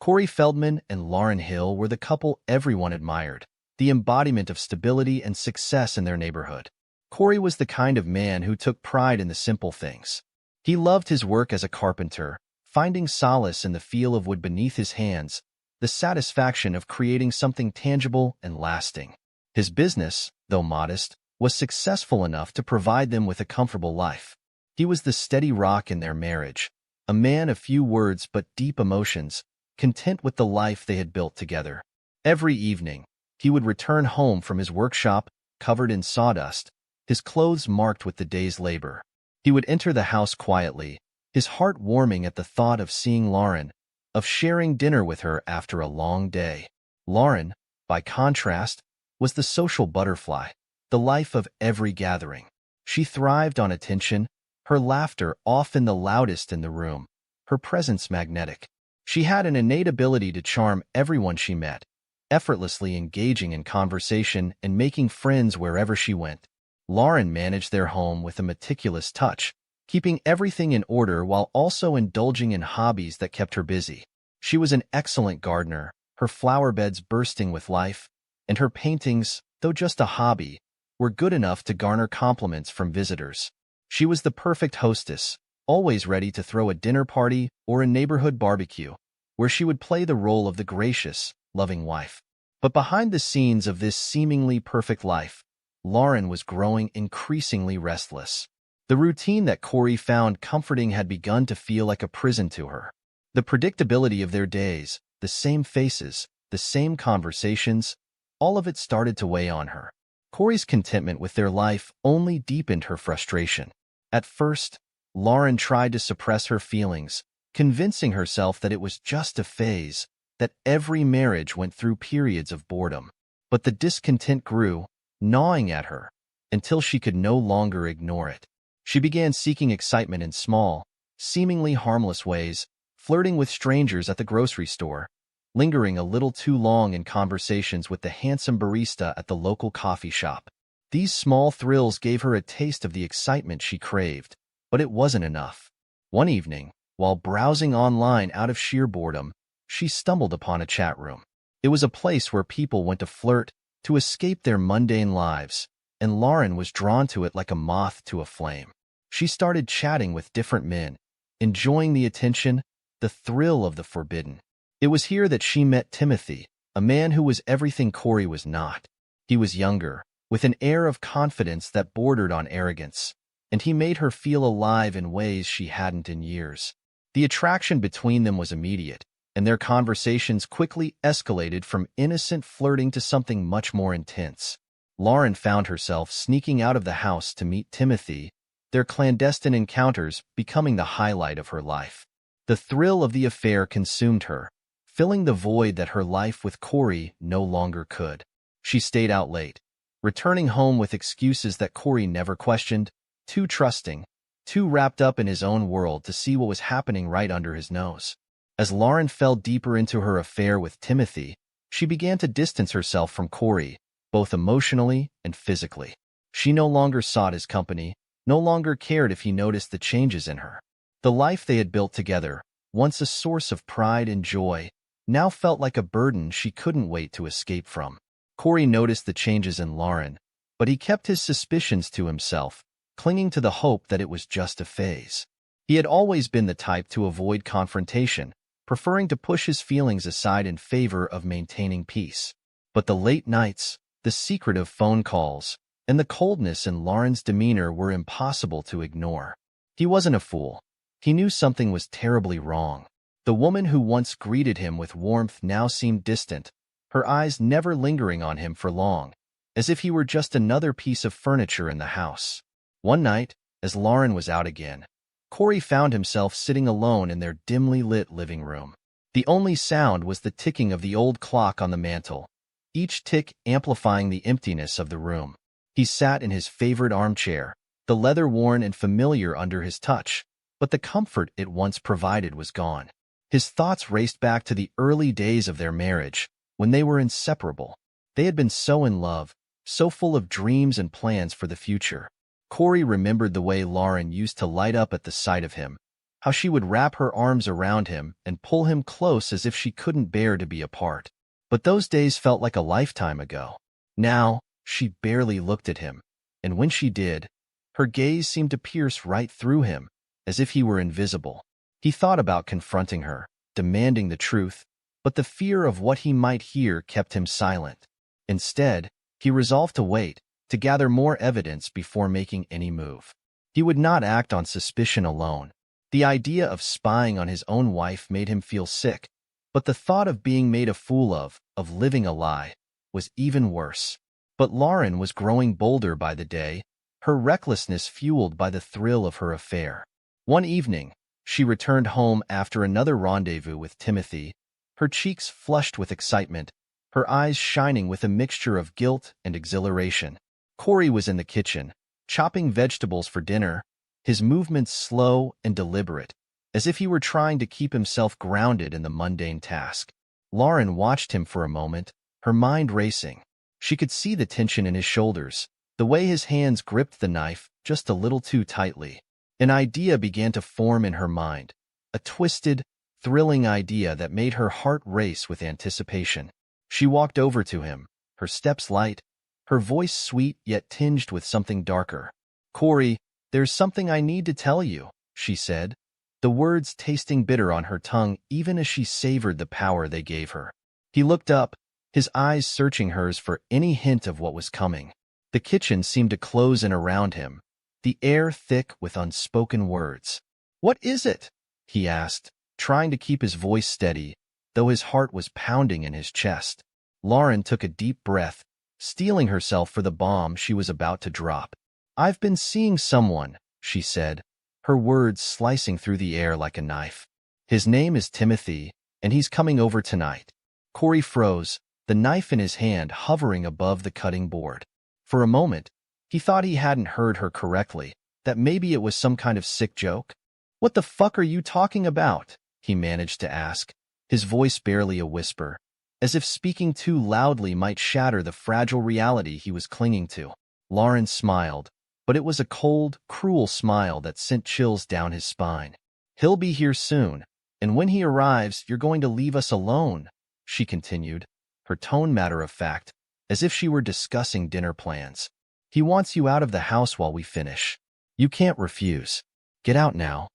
Corey Feldman and Lauren Hill were the couple everyone admired, the embodiment of stability and success in their neighborhood. Corey was the kind of man who took pride in the simple things. He loved his work as a carpenter, finding solace in the feel of wood beneath his hands, the satisfaction of creating something tangible and lasting. His business, though modest, was successful enough to provide them with a comfortable life. He was the steady rock in their marriage, a man of few words but deep emotions, content with the life they had built together. Every evening, he would return home from his workshop, covered in sawdust, his clothes marked with the day's labor. He would enter the house quietly, his heart warming at the thought of seeing Lauren, of sharing dinner with her after a long day. Lauren, by contrast, was the social butterfly, the life of every gathering. She thrived on attention, her laughter often the loudest in the room, her presence magnetic. She had an innate ability to charm everyone she met, effortlessly engaging in conversation and making friends wherever she went. Lauren managed their home with a meticulous touch, keeping everything in order while also indulging in hobbies that kept her busy. She was an excellent gardener, her flower beds bursting with life, and her paintings, though just a hobby, were good enough to garner compliments from visitors. She was the perfect hostess, always ready to throw a dinner party or a neighborhood barbecue, where she would play the role of the gracious, loving wife. But behind the scenes of this seemingly perfect life, Lauren was growing increasingly restless. The routine that Corey found comforting had begun to feel like a prison to her. The predictability of their days, the same faces, the same conversations, all of it started to weigh on her. Corey's contentment with their life only deepened her frustration. At first, Lauren tried to suppress her feelings, convincing herself that it was just a phase, that every marriage went through periods of boredom. But the discontent grew, gnawing at her, until she could no longer ignore it. She began seeking excitement in small, seemingly harmless ways, flirting with strangers at the grocery store, lingering a little too long in conversations with the handsome barista at the local coffee shop. These small thrills gave her a taste of the excitement she craved, but it wasn't enough. One evening, while browsing online out of sheer boredom, she stumbled upon a chat room. It was a place where people went to flirt, to escape their mundane lives, and Lauren was drawn to it like a moth to a flame. She started chatting with different men, enjoying the attention, the thrill of the forbidden. It was here that she met Timothy, a man who was everything Corey was not. He was younger, with an air of confidence that bordered on arrogance, and he made her feel alive in ways she hadn't in years. The attraction between them was immediate, and their conversations quickly escalated from innocent flirting to something much more intense. Lauren found herself sneaking out of the house to meet Timothy, their clandestine encounters becoming the highlight of her life. The thrill of the affair consumed her, filling the void that her life with Corey no longer could. She stayed out late, returning home with excuses that Corey never questioned, too trusting, too wrapped up in his own world to see what was happening right under his nose. As Lauren fell deeper into her affair with Timothy, she began to distance herself from Corey, both emotionally and physically. She no longer sought his company, no longer cared if he noticed the changes in her. The life they had built together, once a source of pride and joy, now felt like a burden she couldn't wait to escape from. Corey noticed the changes in Lauren, but he kept his suspicions to himself, clinging to the hope that it was just a phase. He had always been the type to avoid confrontation, preferring to push his feelings aside in favor of maintaining peace. But the late nights, the secretive phone calls, and the coldness in Lauren's demeanor were impossible to ignore. He wasn't a fool. He knew something was terribly wrong. The woman who once greeted him with warmth now seemed distant, her eyes never lingering on him for long, as if he were just another piece of furniture in the house. One night, as Lauren was out again, Corey found himself sitting alone in their dimly lit living room. The only sound was the ticking of the old clock on the mantel, each tick amplifying the emptiness of the room. He sat in his favorite armchair, the leather worn and familiar under his touch, but the comfort it once provided was gone. His thoughts raced back to the early days of their marriage, when they were inseparable. They had been so in love, so full of dreams and plans for the future. Corey remembered the way Lauren used to light up at the sight of him, how she would wrap her arms around him and pull him close as if she couldn't bear to be apart. But those days felt like a lifetime ago. Now, she barely looked at him, and when she did, her gaze seemed to pierce right through him, as if he were invisible. He thought about confronting her, demanding the truth, but the fear of what he might hear kept him silent. Instead, he resolved to wait, to gather more evidence before making any move. He would not act on suspicion alone. The idea of spying on his own wife made him feel sick, but the thought of being made a fool of living a lie, was even worse. But Lauren was growing bolder by the day, her recklessness fueled by the thrill of her affair. One evening, she returned home after another rendezvous with Timothy, her cheeks flushed with excitement, her eyes shining with a mixture of guilt and exhilaration. Corey was in the kitchen, chopping vegetables for dinner, his movements slow and deliberate, as if he were trying to keep himself grounded in the mundane task. Lauren watched him for a moment, her mind racing. She could see the tension in his shoulders, the way his hands gripped the knife just a little too tightly. An idea began to form in her mind, a twisted, thrilling idea that made her heart race with anticipation. She walked over to him, her steps light, her voice sweet yet tinged with something darker. "Corey, there's something I need to tell you," she said, the words tasting bitter on her tongue even as she savored the power they gave her. He looked up, his eyes searching hers for any hint of what was coming. The kitchen seemed to close in around him, the air thick with unspoken words. "What is it?" he asked, trying to keep his voice steady, though his heart was pounding in his chest. Lauren took a deep breath, steeling herself for the bomb she was about to drop. "I've been seeing someone," she said, her words slicing through the air like a knife. "His name is Timothy, and he's coming over tonight." Corey froze, the knife in his hand hovering above the cutting board. For a moment, he thought he hadn't heard her correctly, that maybe it was some kind of sick joke. "What the fuck are you talking about?" he managed to ask, his voice barely a whisper, as if speaking too loudly might shatter the fragile reality he was clinging to. Lauren smiled, but it was a cold, cruel smile that sent chills down his spine. "He'll be here soon, and when he arrives, you're going to leave us alone," she continued, her tone matter-of-fact, as if she were discussing dinner plans. "He wants you out of the house while we finish. You can't refuse. Get out now."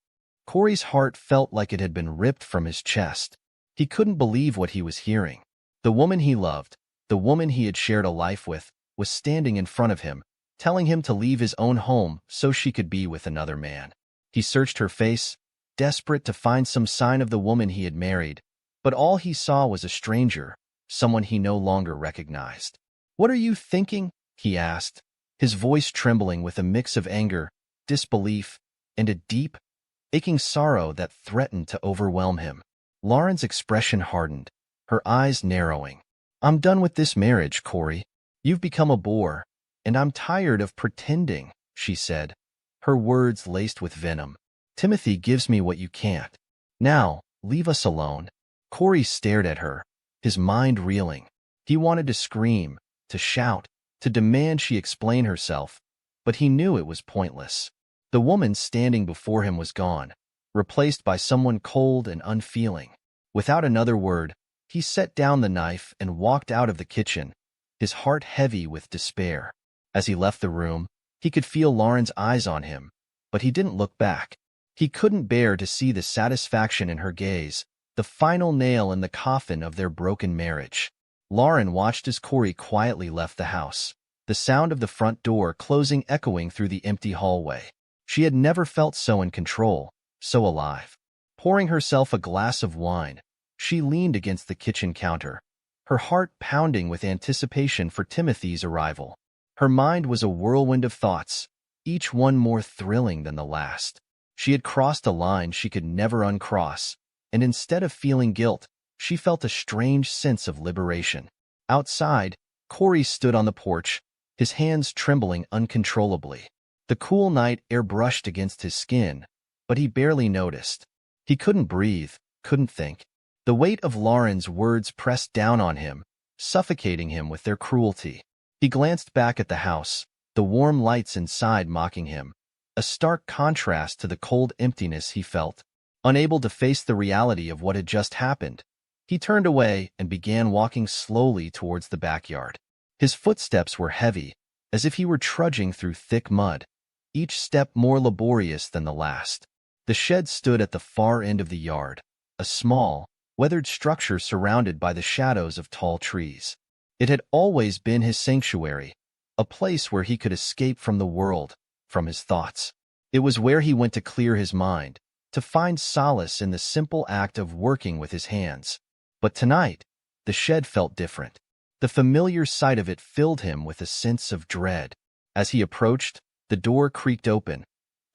Corey's heart felt like it had been ripped from his chest. He couldn't believe what he was hearing. The woman he loved, the woman he had shared a life with, was standing in front of him, telling him to leave his own home so she could be with another man. He searched her face, desperate to find some sign of the woman he had married, but all he saw was a stranger, someone he no longer recognized. "What are you thinking?" he asked, his voice trembling with a mix of anger, disbelief, and a deep, aching sorrow that threatened to overwhelm him. Lauren's expression hardened, her eyes narrowing. "I'm done with this marriage, Corey. You've become a bore, and I'm tired of pretending," she said, her words laced with venom. "Timothy gives me what you can't. Now, leave us alone." Corey stared at her, his mind reeling. He wanted to scream, to shout, to demand she explain herself, but he knew it was pointless. The woman standing before him was gone, replaced by someone cold and unfeeling. Without another word, he set down the knife and walked out of the kitchen, his heart heavy with despair. As he left the room, he could feel Lauren's eyes on him, but he didn't look back. He couldn't bear to see the satisfaction in her gaze, the final nail in the coffin of their broken marriage. Lauren watched as Corey quietly left the house, the sound of the front door closing echoing through the empty hallway. She had never felt so in control, so alive. Pouring herself a glass of wine, she leaned against the kitchen counter, her heart pounding with anticipation for Timothy's arrival. Her mind was a whirlwind of thoughts, each one more thrilling than the last. She had crossed a line she could never uncross, and instead of feeling guilt, she felt a strange sense of liberation. Outside, Corey stood on the porch, his hands trembling uncontrollably. The cool night air brushed against his skin, but he barely noticed. He couldn't breathe, couldn't think. The weight of Lauren's words pressed down on him, suffocating him with their cruelty. He glanced back at the house, the warm lights inside mocking him, a stark contrast to the cold emptiness he felt. Unable to face the reality of what had just happened, he turned away and began walking slowly towards the backyard. His footsteps were heavy, as if he were trudging through thick mud, each step more laborious than the last. The shed stood at the far end of the yard, a small, weathered structure surrounded by the shadows of tall trees. It had always been his sanctuary, a place where he could escape from the world, from his thoughts. It was where he went to clear his mind, to find solace in the simple act of working with his hands. But tonight, the shed felt different. The familiar sight of it filled him with a sense of dread. As he approached, the door creaked open,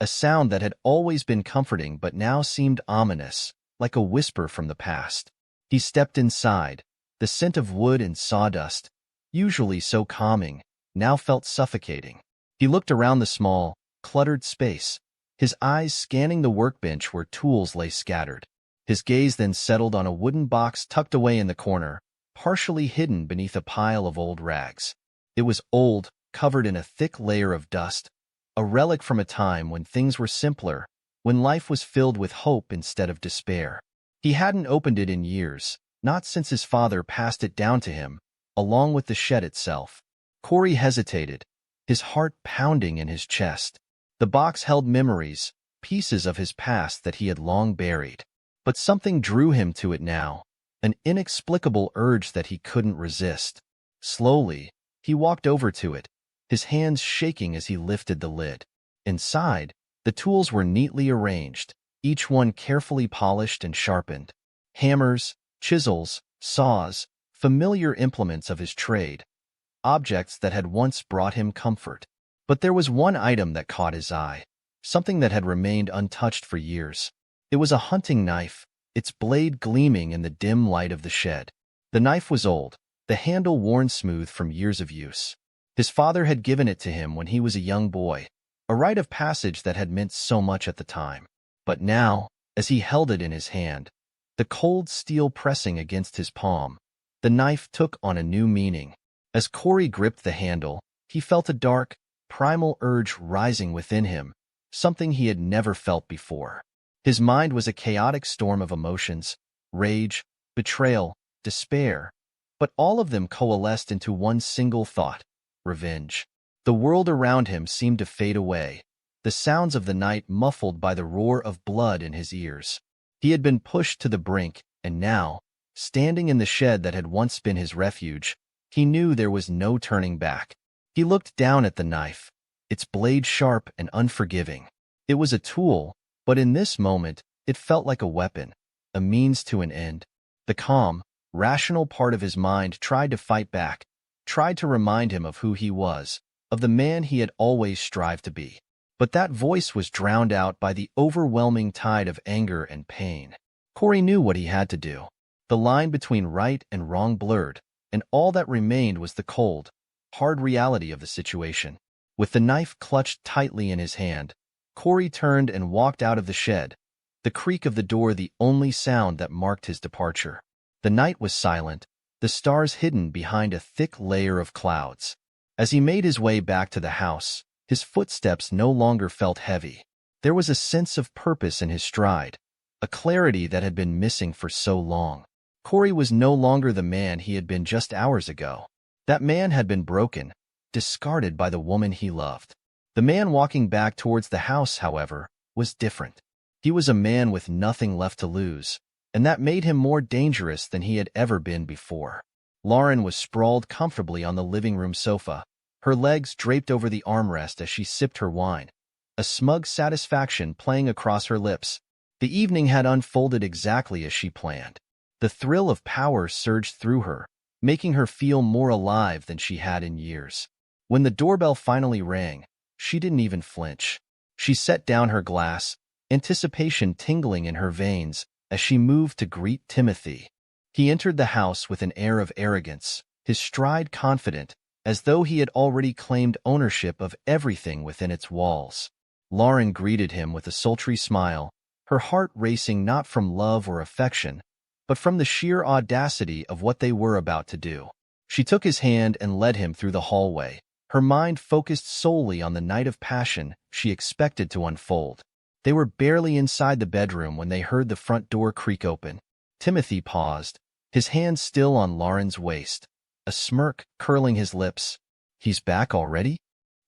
a sound that had always been comforting but now seemed ominous, like a whisper from the past. He stepped inside. The scent of wood and sawdust, usually so calming, now felt suffocating. He looked around the small, cluttered space, his eyes scanning the workbench where tools lay scattered. His gaze then settled on a wooden box tucked away in the corner, partially hidden beneath a pile of old rags. It was old, covered in a thick layer of dust, a relic from a time when things were simpler, when life was filled with hope instead of despair. He hadn't opened it in years, not since his father passed it down to him, along with the shed itself. Corey hesitated, his heart pounding in his chest. The box held memories, pieces of his past that he had long buried. But something drew him to it now, an inexplicable urge that he couldn't resist. Slowly, he walked over to it, his hands shaking as he lifted the lid. Inside, the tools were neatly arranged, each one carefully polished and sharpened. Hammers, chisels, saws, familiar implements of his trade, objects that had once brought him comfort. But there was one item that caught his eye, something that had remained untouched for years. It was a hunting knife, its blade gleaming in the dim light of the shed. The knife was old, the handle worn smooth from years of use. His father had given it to him when he was a young boy, a rite of passage that had meant so much at the time. But now, as he held it in his hand, the cold steel pressing against his palm, the knife took on a new meaning. As Corey gripped the handle, he felt a dark, primal urge rising within him, something he had never felt before. His mind was a chaotic storm of emotions, rage, betrayal, despair, but all of them coalesced into one single thought: revenge. The world around him seemed to fade away, the sounds of the night muffled by the roar of blood in his ears. He had been pushed to the brink, and now, standing in the shed that had once been his refuge, he knew there was no turning back. He looked down at the knife, its blade sharp and unforgiving. It was a tool, but in this moment, it felt like a weapon, a means to an end. The calm, rational part of his mind tried to fight back, tried to remind him of who he was, of the man he had always strived to be. But that voice was drowned out by the overwhelming tide of anger and pain. Corey knew what he had to do. The line between right and wrong blurred, and all that remained was the cold, hard reality of the situation. With the knife clutched tightly in his hand, Corey turned and walked out of the shed, the creak of the door the only sound that marked his departure. The night was silent, the stars hidden behind a thick layer of clouds. As he made his way back to the house, his footsteps no longer felt heavy. There was a sense of purpose in his stride, a clarity that had been missing for so long. Corey was no longer the man he had been just hours ago. That man had been broken, discarded by the woman he loved. The man walking back towards the house, however, was different. He was a man with nothing left to lose, and that made him more dangerous than he had ever been before. Lauren was sprawled comfortably on the living room sofa, her legs draped over the armrest as she sipped her wine, a smug satisfaction playing across her lips. The evening had unfolded exactly as she planned. The thrill of power surged through her, making her feel more alive than she had in years. When the doorbell finally rang, she didn't even flinch. She set down her glass, anticipation tingling in her veins as she moved to greet Timothy. He entered the house with an air of arrogance, his stride confident, as though he had already claimed ownership of everything within its walls. Lauren greeted him with a sultry smile, her heart racing not from love or affection, but from the sheer audacity of what they were about to do. She took his hand and led him through the hallway, her mind focused solely on the night of passion she expected to unfold. They were barely inside the bedroom when they heard the front door creak open. Timothy paused, his hand still on Lauren's waist, a smirk curling his lips. "He's back already?"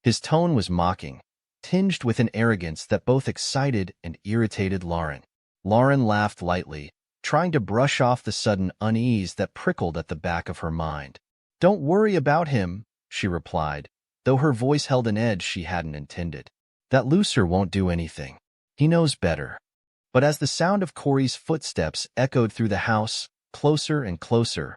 His tone was mocking, tinged with an arrogance that both excited and irritated Lauren. Lauren laughed lightly, trying to brush off the sudden unease that prickled at the back of her mind. "Don't worry about him," she replied, though her voice held an edge she hadn't intended. "That looser won't do anything. He knows better." But as the sound of Corey's footsteps echoed through the house, closer and closer,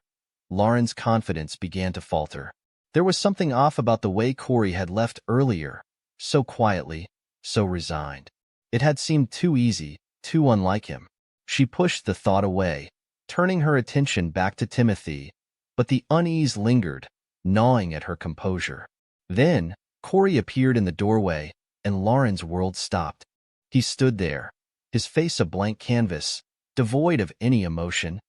Lauren's confidence began to falter. There was something off about the way Corey had left earlier, so quietly, so resigned. It had seemed too easy, too unlike him. She pushed the thought away, turning her attention back to Timothy, but the unease lingered, gnawing at her composure. Then, Corey appeared in the doorway, and Lauren's world stopped. He stood there, his face a blank canvas, devoid of any emotion,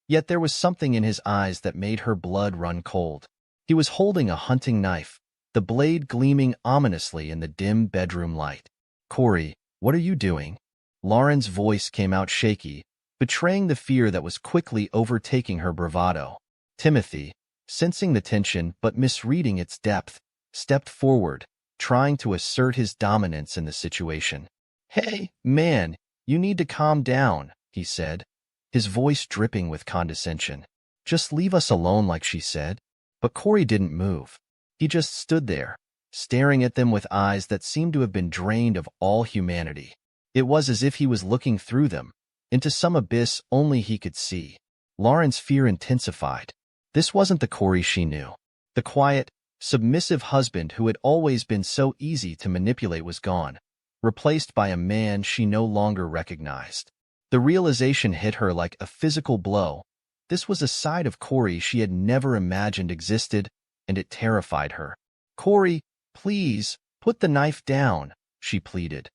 yet there was something in his eyes that made her blood run cold. He was holding a hunting knife, the blade gleaming ominously in the dim bedroom light. "Corey, what are you doing?" Lauren's voice came out shaky, betraying the fear that was quickly overtaking her bravado. Timothy, sensing the tension but misreading its depth, stepped forward, trying to assert his dominance in the situation. "Hey, man, you need to calm down," he said, his voice dripping with condescension. "Just leave us alone," like she said. But Corey didn't move. He just stood there, staring at them with eyes that seemed to have been drained of all humanity. It was as if he was looking through them, into some abyss only he could see. Lauren's fear intensified. This wasn't the Corey she knew. The quiet, submissive husband who had always been so easy to manipulate was gone, replaced by a man she no longer recognized. The realization hit her like a physical blow. This was a side of Corey she had never imagined existed, and it terrified her. "Corey, please, put the knife down," she pleaded,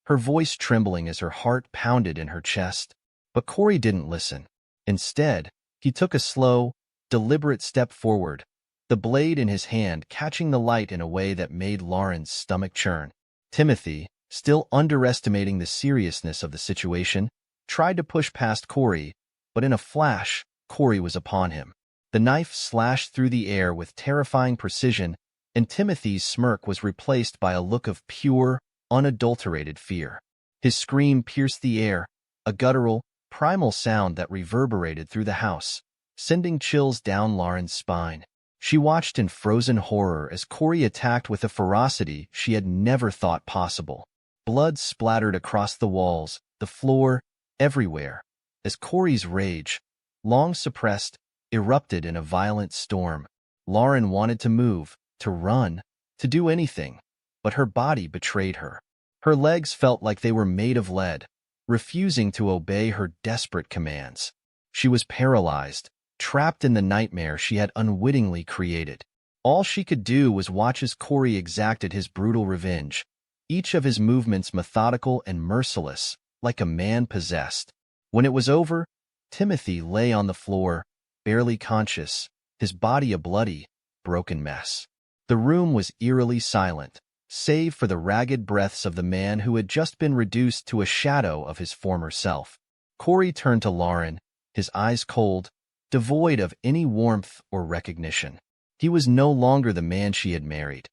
her voice trembling as her heart pounded in her chest. But Corey didn't listen. Instead, he took a slow, deliberate step forward, the blade in his hand catching the light in a way that made Lauren's stomach churn. Timothy, still underestimating the seriousness of the situation, tried to push past Corey, but in a flash, Corey was upon him. The knife slashed through the air with terrifying precision, and Timothy's smirk was replaced by a look of pure, unadulterated fear. His scream pierced the air, a guttural, primal sound that reverberated through the house, sending chills down Lauren's spine. She watched in frozen horror as Corey attacked with a ferocity she had never thought possible. Blood splattered across the walls, the floor, everywhere, as Corey's rage, long suppressed, erupted in a violent storm. Lauren wanted to move, to run, to do anything, but her body betrayed her. Her legs felt like they were made of lead, refusing to obey her desperate commands. She was paralyzed, trapped in the nightmare she had unwittingly created. All she could do was watch as Corey exacted his brutal revenge, each of his movements methodical and merciless, like a man possessed. When it was over, Timothy lay on the floor, barely conscious, his body a bloody, broken mess. The room was eerily silent, save for the ragged breaths of the man who had just been reduced to a shadow of his former self. Corey turned to Lauren, his eyes cold, devoid of any warmth or recognition. He was no longer the man she had married.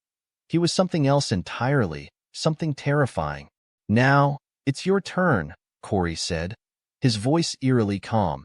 He was something else entirely, something terrifying. "Now, it's your turn," Corey said, his voice eerily calm,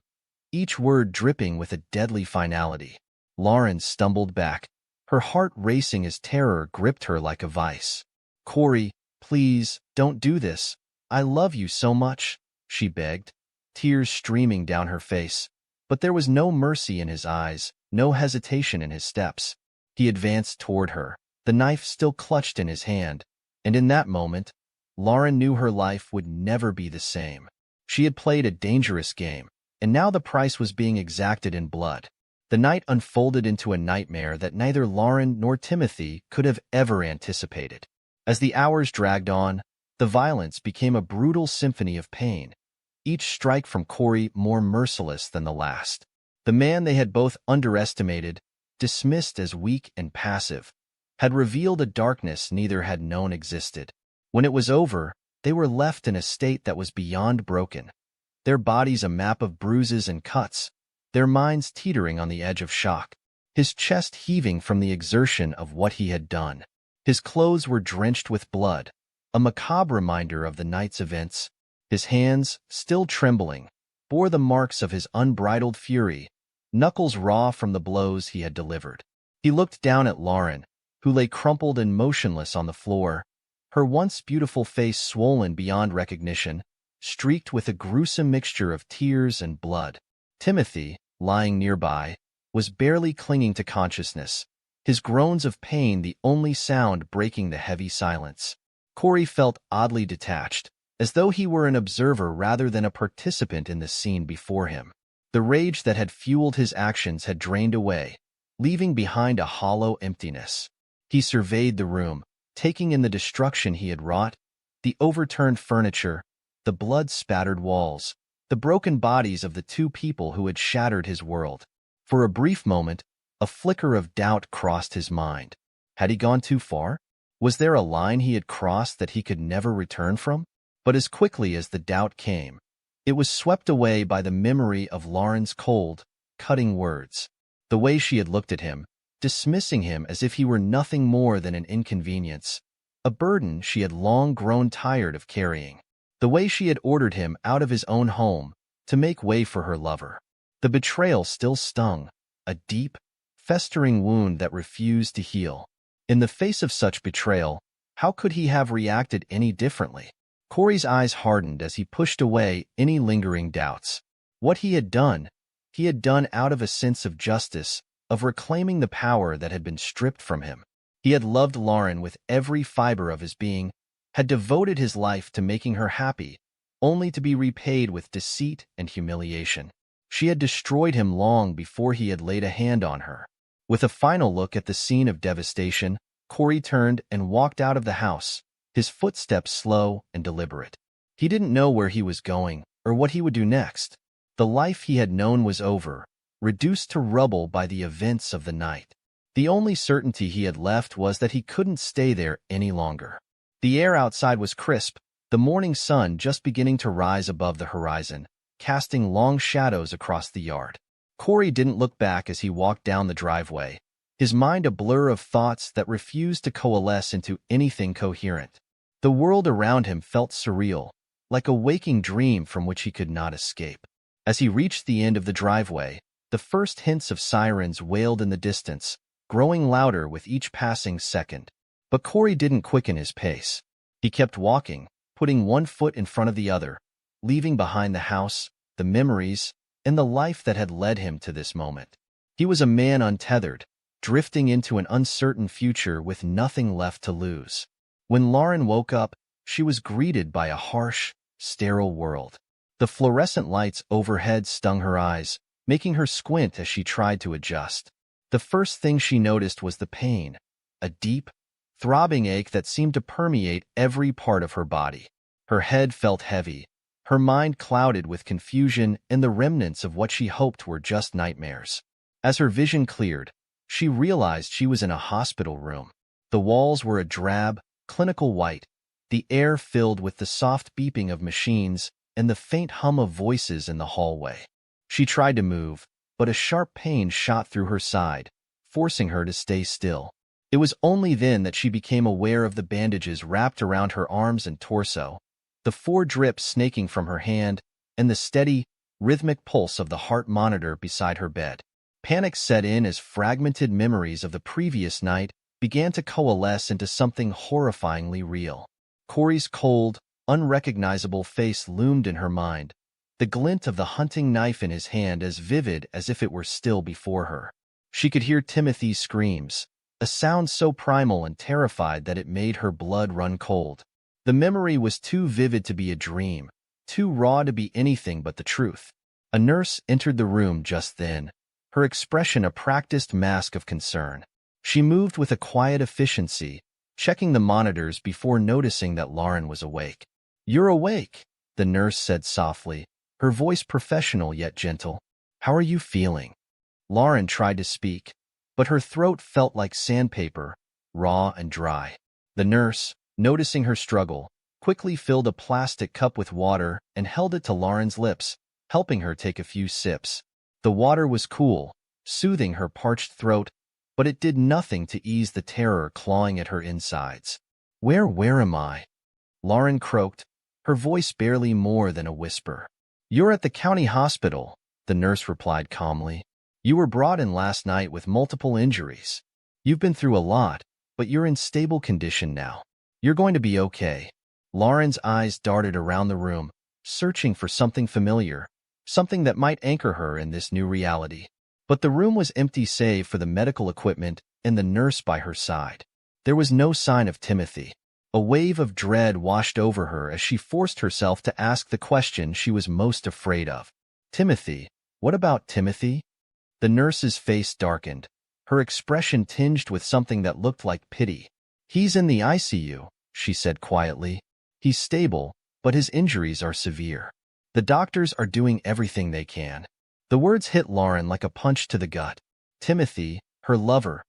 each word dripping with a deadly finality. Lauren stumbled back, her heart racing as terror gripped her like a vice. "Corey, please, don't do this. I love you so much," she begged, tears streaming down her face. But there was no mercy in his eyes, no hesitation in his steps. He advanced toward her, the knife still clutched in his hand, and in that moment, Lauren knew her life would never be the same. She had played a dangerous game, and now the price was being exacted in blood. The night unfolded into a nightmare that neither Lauren nor Timothy could have ever anticipated. As the hours dragged on, the violence became a brutal symphony of pain, each strike from Corey more merciless than the last. The man they had both underestimated, dismissed as weak and passive, had revealed a darkness neither had known existed. When it was over, They were left in a state that was beyond broken, their bodies a map of bruises and cuts, their minds teetering on the edge of shock, his chest heaving from the exertion of what he had done. His clothes were drenched with blood, a macabre reminder of the night's events. His hands, still trembling, bore the marks of his unbridled fury, knuckles raw from the blows he had delivered. He looked down at Lauren, who lay crumpled and motionless on the floor, her once beautiful face swollen beyond recognition, streaked with a gruesome mixture of tears and blood. Timothy, lying nearby, was barely clinging to consciousness, his groans of pain the only sound breaking the heavy silence. Corey felt oddly detached, as though he were an observer rather than a participant in the scene before him. The rage that had fueled his actions had drained away, leaving behind a hollow emptiness. He surveyed the room, taking in the destruction he had wrought, the overturned furniture, the blood-spattered walls, the broken bodies of the two people who had shattered his world. For a brief moment, a flicker of doubt crossed his mind. Had he gone too far? Was there a line he had crossed that he could never return from? But as quickly as the doubt came, it was swept away by the memory of Lauren's cold, cutting words. The way she had looked at him, dismissing him as if he were nothing more than an inconvenience, a burden she had long grown tired of carrying. The way she had ordered him out of his own home to make way for her lover. The betrayal still stung, a deep, festering wound that refused to heal. In the face of such betrayal, how could he have reacted any differently? Corey's eyes hardened as he pushed away any lingering doubts. What he had done out of a sense of justice, of reclaiming the power that had been stripped from him. He had loved Lauren with every fiber of his being, had devoted his life to making her happy, only to be repaid with deceit and humiliation. She had destroyed him long before he had laid a hand on her. With a final look at the scene of devastation, Corey turned and walked out of the house, his footsteps slow and deliberate. He didn't know where he was going or what he would do next. The life he had known was over, reduced to rubble by the events of the night. The only certainty he had left was that he couldn't stay there any longer. The air outside was crisp, the morning sun just beginning to rise above the horizon, casting long shadows across the yard. Corey didn't look back as he walked down the driveway, his mind a blur of thoughts that refused to coalesce into anything coherent. The world around him felt surreal, like a waking dream from which he could not escape. As he reached the end of the driveway, the first hints of sirens wailed in the distance, growing louder with each passing second. But Corey didn't quicken his pace. He kept walking, putting one foot in front of the other, leaving behind the house, the memories, and the life that had led him to this moment. He was a man untethered, drifting into an uncertain future with nothing left to lose. When Lauren woke up, she was greeted by a harsh, sterile world. The fluorescent lights overhead stung her eyes, making her squint as she tried to adjust. The first thing she noticed was the pain, a deep, throbbing ache that seemed to permeate every part of her body. Her head felt heavy, her mind clouded with confusion and the remnants of what she hoped were just nightmares. As her vision cleared, she realized she was in a hospital room. The walls were a drab, clinical white, the air filled with the soft beeping of machines and the faint hum of voices in the hallway. She tried to move, but a sharp pain shot through her side, forcing her to stay still. It was only then that she became aware of the bandages wrapped around her arms and torso, the 4 drips snaking from her hand, and the steady, rhythmic pulse of the heart monitor beside her bed. Panic set in as fragmented memories of the previous night began to coalesce into something horrifyingly real. Corey's cold, unrecognizable face loomed in her mind, the glint of the hunting knife in his hand as vivid as if it were still before her. She could hear Timothy's screams, a sound so primal and terrified that it made her blood run cold. The memory was too vivid to be a dream, too raw to be anything but the truth. A nurse entered the room just then, her expression a practiced mask of concern. She moved with a quiet efficiency, checking the monitors before noticing that Lauren was awake. "You're awake," the nurse said softly, her voice professional yet gentle. "How are you feeling?" Lauren tried to speak, but her throat felt like sandpaper, raw and dry. The nurse, noticing her struggle, quickly filled a plastic cup with water and held it to Lauren's lips, helping her take a few sips. The water was cool, soothing her parched throat, but it did nothing to ease the terror clawing at her insides. Where am I?" Lauren croaked, her voice barely more than a whisper. "You're at the county hospital," the nurse replied calmly. "You were brought in last night with multiple injuries. You've been through a lot, but you're in stable condition now. You're going to be okay." Lauren's eyes darted around the room, searching for something familiar, something that might anchor her in this new reality. But the room was empty save for the medical equipment and the nurse by her side. There was no sign of Timothy. A wave of dread washed over her as she forced herself to ask the question she was most afraid of. "Timothy? What about Timothy?" The nurse's face darkened, her expression tinged with something that looked like pity. "He's in the ICU," she said quietly. "He's stable, but his injuries are severe. The doctors are doing everything they can." The words hit Lauren like a punch to the gut. Timothy, her lover,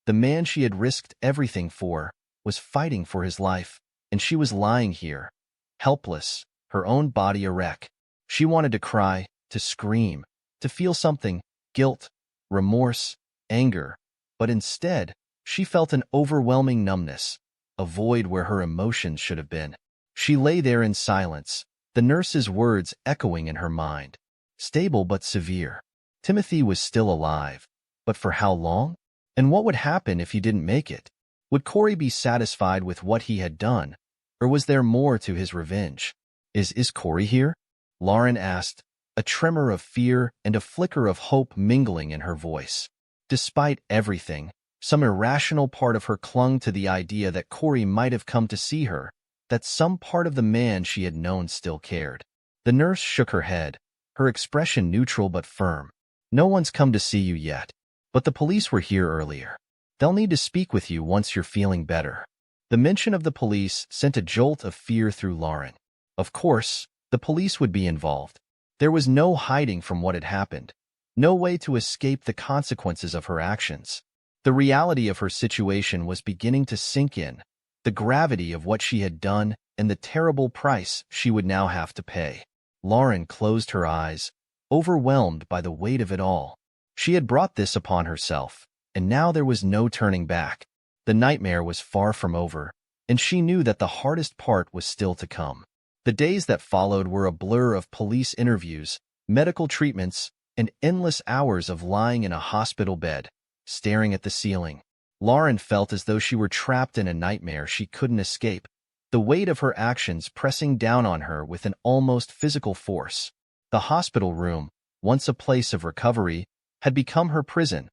the man she had risked everything for, was fighting for his life, and she was lying here, helpless, her own body a wreck. She wanted to cry, to scream, to feel something, guilt, remorse, anger, but instead, she felt an overwhelming numbness, a void where her emotions should have been. She lay there in silence, the nurse's words echoing in her mind. Stable but severe. Timothy was still alive, but for how long? And what would happen if he didn't make it? Would Corey be satisfied with what he had done, or was there more to his revenge? Is Corey here?" Lauren asked, a tremor of fear and a flicker of hope mingling in her voice. Despite everything, some irrational part of her clung to the idea that Corey might have come to see her, that some part of the man she had known still cared. The nurse shook her head, her expression neutral but firm. "No one's come to see you yet, but the police were here earlier. They'll need to speak with you once you're feeling better." The mention of the police sent a jolt of fear through Lauren. Of course, the police would be involved. There was no hiding from what had happened, no way to escape the consequences of her actions. The reality of her situation was beginning to sink in, the gravity of what she had done and the terrible price she would now have to pay. Lauren closed her eyes, overwhelmed by the weight of it all. She had brought this upon herself, and now there was no turning back. The nightmare was far from over, and she knew that the hardest part was still to come. The days that followed were a blur of police interviews, medical treatments, and endless hours of lying in a hospital bed, staring at the ceiling. Lauren felt as though she were trapped in a nightmare she couldn't escape, the weight of her actions pressing down on her with an almost physical force. The hospital room, once a place of recovery, had become her prison,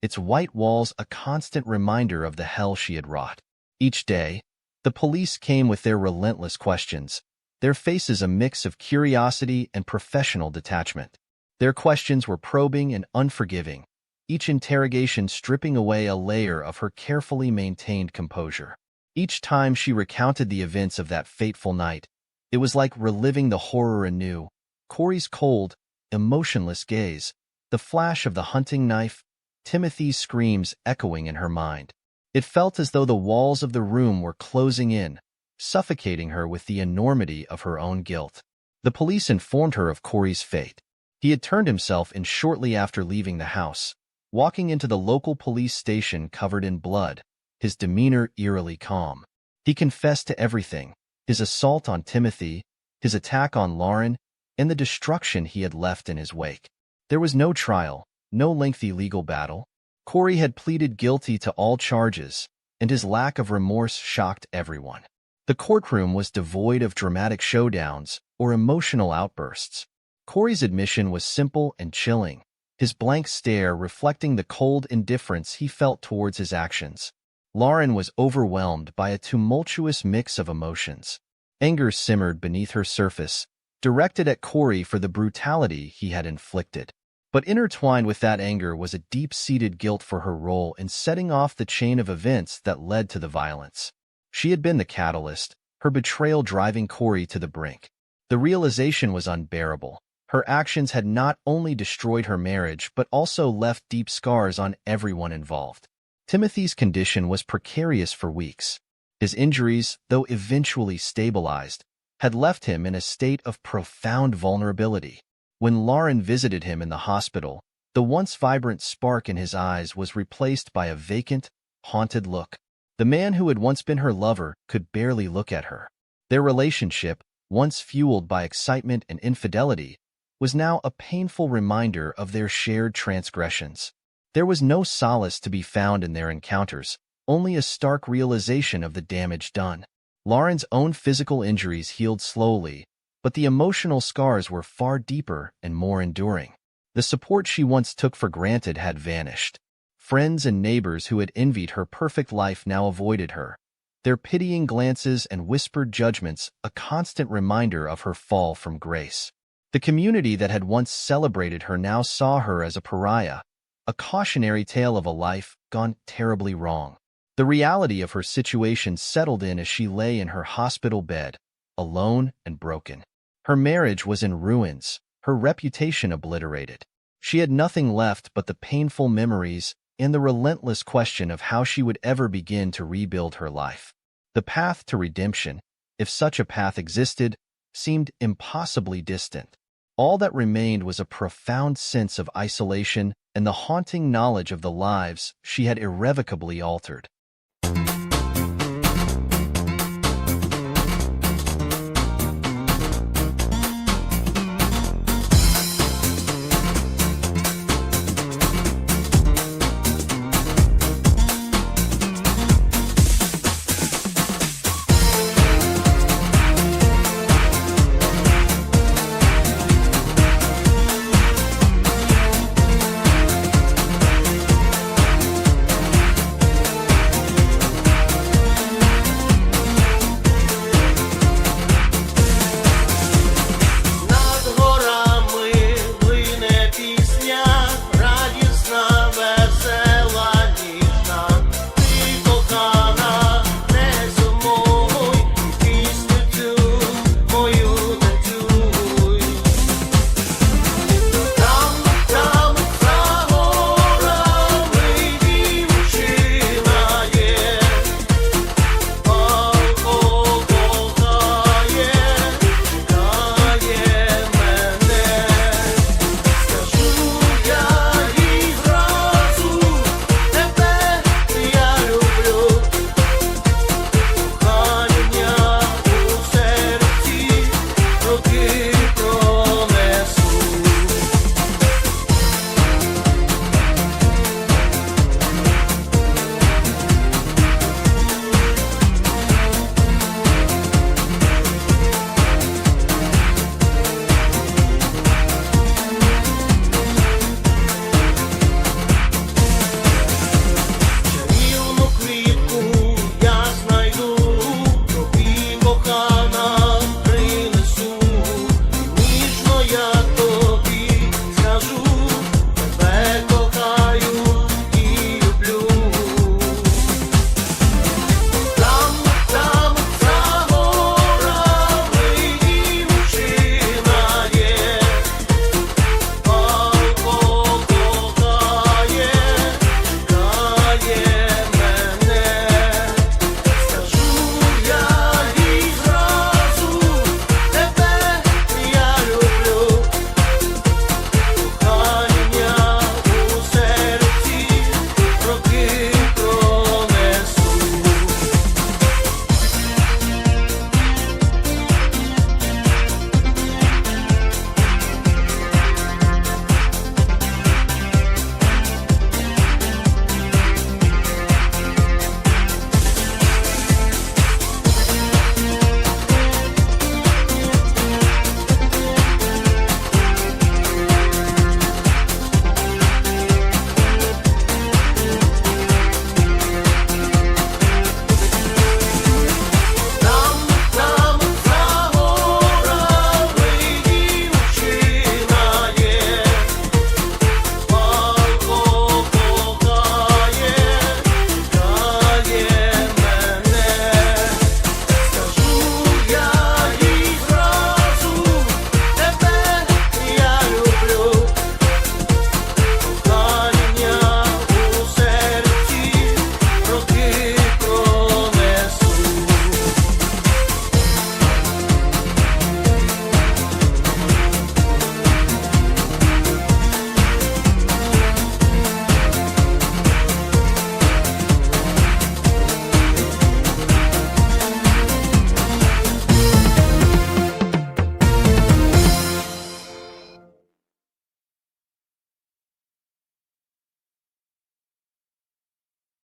its white walls a constant reminder of the hell she had wrought. Each day, the police came with their relentless questions, their faces a mix of curiosity and professional detachment. Their questions were probing and unforgiving, each interrogation stripping away a layer of her carefully maintained composure. Each time she recounted the events of that fateful night, it was like reliving the horror anew. Corey's cold, emotionless gaze, the flash of the hunting knife, Timothy's screams echoing in her mind. It felt as though the walls of the room were closing in, suffocating her with the enormity of her own guilt. The police informed her of Corey's fate. He had turned himself in shortly after leaving the house, walking into the local police station covered in blood, his demeanor eerily calm. He confessed to everything, his assault on Timothy, his attack on Lauren, and the destruction he had left in his wake. There was no trial, no lengthy legal battle. Corey had pleaded guilty to all charges, and his lack of remorse shocked everyone. The courtroom was devoid of dramatic showdowns or emotional outbursts. Corey's admission was simple and chilling, his blank stare reflecting the cold indifference he felt towards his actions. Lauren was overwhelmed by a tumultuous mix of emotions. Anger simmered beneath her surface, directed at Corey for the brutality he had inflicted. But intertwined with that anger was a deep-seated guilt for her role in setting off the chain of events that led to the violence. She had been the catalyst, her betrayal driving Corey to the brink. The realization was unbearable. Her actions had not only destroyed her marriage but also left deep scars on everyone involved. Timothy's condition was precarious for weeks. His injuries, though eventually stabilized, had left him in a state of profound vulnerability. When Lauren visited him in the hospital, the once vibrant spark in his eyes was replaced by a vacant, haunted look. The man who had once been her lover could barely look at her. Their relationship, once fueled by excitement and infidelity, was now a painful reminder of their shared transgressions. There was no solace to be found in their encounters, only a stark realization of the damage done. Lauren's own physical injuries healed slowly, but the emotional scars were far deeper and more enduring. The support she once took for granted had vanished. Friends and neighbors who had envied her perfect life now avoided her, their pitying glances and whispered judgments a constant reminder of her fall from grace. The community that had once celebrated her now saw her as a pariah, a cautionary tale of a life gone terribly wrong. The reality of her situation settled in as she lay in her hospital bed, alone and broken. Her marriage was in ruins, her reputation obliterated. She had nothing left but the painful memories and the relentless question of how she would ever begin to rebuild her life. The path to redemption, if such a path existed, seemed impossibly distant. All that remained was a profound sense of isolation and the haunting knowledge of the lives she had irrevocably altered.